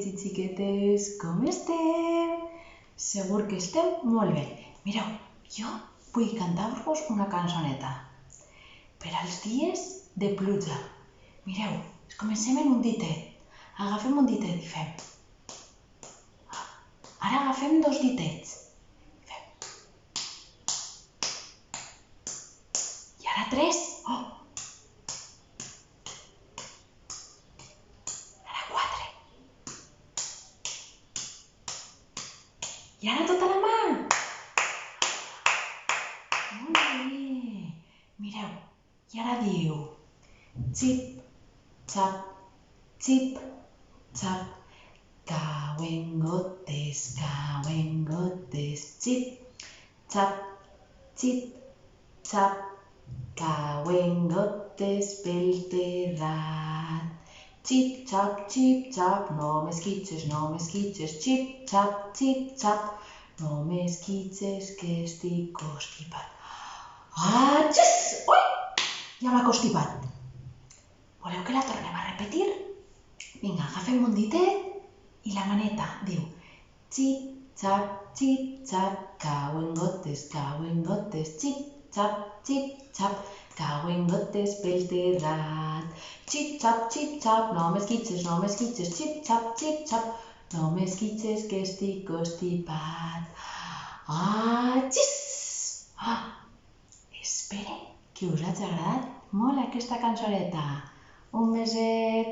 xiquets i xiquetes, com esteu? Segur que esteu molt bé. Mireu, jo vull cantar-vos una cançoneta per als dies de pluja. Mireu, comencem en un ditet. Agafem un ditet i fem. Ara agafem dos ditets. I ara tres. Ara quatre. I ara tota la mà. Molt bé. Mireu, i ara diu xip, xap, xip, xap. Cauen gotes, xip, xap, xip, xap. Cauen gotes pel terrat. Xip, xap, no m'esquitxes, xip, xap, no m'esquitxes que estic constipat. Atxes! Ui! Ja m'ha constipat. Voleu que la tornem a repetir? Vinga, agafem un ditet i la maneta diu xip, xap, cauen gotes, xip, xap, cauen gotes pel terrat. Xip, xap, no m'esquitxes, xip, xap, no m'esquitxes que estic constipat. Atxis! Espero que us hagi agradat molt aquesta cançoneta. Un beset!